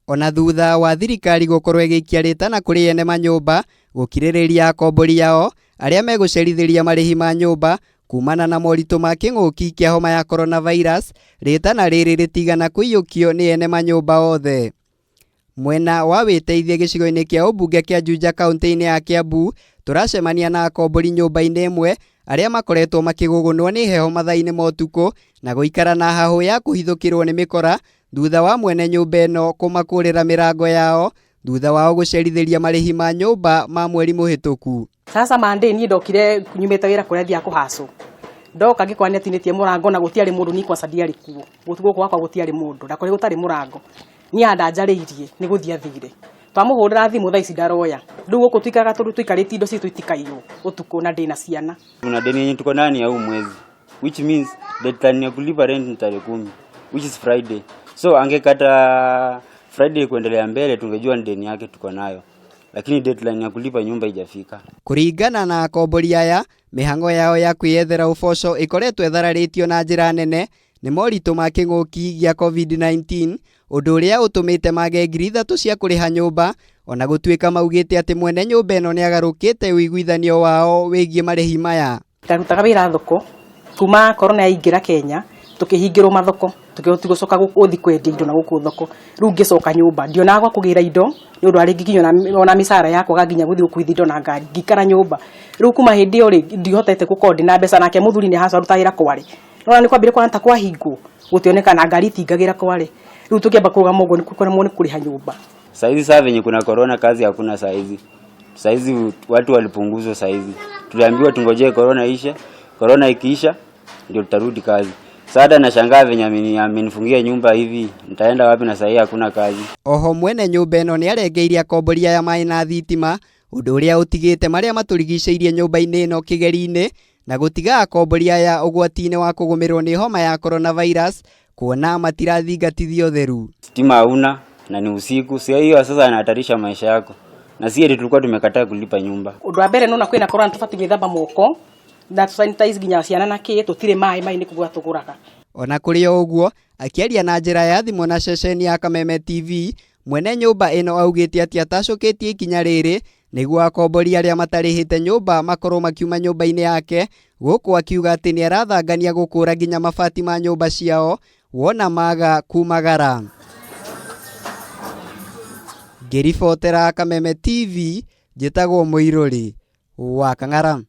Ona thutha wa thirikari gukorwo igikia ritana kuri ene manyumba gukiririria akombori yao aria megucerithĩria marihi ma nyumba kumana na moritũ ma kĩng'ũki kĩa homa ya coronavirus, ritana rĩrĩ rĩtigana kũiyũkio ni ene manyumba othe. Mwena wa Witeithie gicigo-ini kĩa umbunge kĩa Juja kaunti-ini ya Kiambu, turacemania na akombori nyumba-ini imwe aria makoretwo makigugunywo ni heho mathaa-ini ma utuku na guikara na hahu ya kuhithukirwo ni mikora thutha wa mwene nyumba ino kumakurira mirango yao thutha wao gucerithiria marihi ma nyumba ma mweri muhituku. Sasa Monday ni ndokire nyumite wira kuria thia kuhacu ndoka ngikwa netinitie murango na gutiari mundu ni kwa sadiari kuo gutugo gwakwa gutiari mundu na kuri gutari murango ni anda njariirie ni guthia thire twamuhurira thimu thaa ici ndaroya riu guku twikaga tuikarite indo citu itikairwo utuku na ndina ciana. Kuna deni yenye tuko ndani ya huu mwezi, which means deadline ya kulipa rent ni tarehe 10, which is Friday. So angekata Friday kuendelea mbele tungejua deni yake tuko nayo, lakini deadline ya kulipa nyumba haijafika. Kuringana na akombori aya, mihango yao ya kwiyethera uboco ikoretwo ethararitio na njira nene ni moritũ ma kĩng'ũki gĩa COVID-19, ũndũ ũrĩa ũtũmĩte mage ngiri 3 cia kũrĩha nyũmba, ona gũtuĩka maugĩte atĩ mwene nyũmba ĩno nĩ agarũkĩte ũiguithanio wao wĩgiĩ marĩhi maya. Tarutaga wĩra thoko kuma corona yaingĩra Kenya tukihingĩrwo mathoko tugicoka gũthi kwendia indo na gũkũ thoko, rĩu ngĩcoka nyũmba ndionaga gwa kũgĩra indo nĩ ũndũ arĩ nginya ona mĩcara yakwa nginya gũthi gũkuithia indo na ngari ngikara nyũmba. Rĩu kuma hĩndĩ ĩyo rĩ ndihotete gũkondi na mbeca nake mũthuri nĩ haca rutagĩra kware nona ni kwambire kwanta kwa hingo gutionekana ngari itingagira kware riu tukiamba kurugama ugo ni kukoramo ni kuriha nyumba. Saizi sasa venye kuna corona kazi hakuna saizi. Saizi watu walipunguzwa saizi. Tuliambiwa tungojee corona ishe. Corona ikiisha ndio tutarudi kazi. Sasa nashangaa venye amenifungia nyumba hivi. Nitaenda wapi na sasa hakuna kazi. Oho mwene nyumba eno ni arengeirie akombori ya mai na thitima undu uria utigite maria maturigiceirie nyumba-ini eno kigeri-ini na gutiga akombori aya ugwati-ini wa kugumirwo ni homa ya coronavirus kuona matirathingatithio theru. Stima hauna na ni usiku, sio hiyo sasa anahatarisha maisha yako. Na sisi tulikuwa tumekataa kulipa nyumba. Undu wa mbere nona kwina corona tufati gwithamba moko na sanitize ginya ciana na ki tutire mai ni kugura tuguraga. Ona kuri uguo akiaria na njira ya thimu na ceceni ya Kameme TV, mwene nyumba eno augite ati atacoketie ikinya riri niguo akombori aria matarihite nyumba makorwo makiuma nyumba-ini yake, guku akiuga ati ni arathangania gukura ginya mabati ma nyumba ciao wona maga kumagara. Ngiribotera Kameme TV, njitagwo Muiruri wa Kang'ara.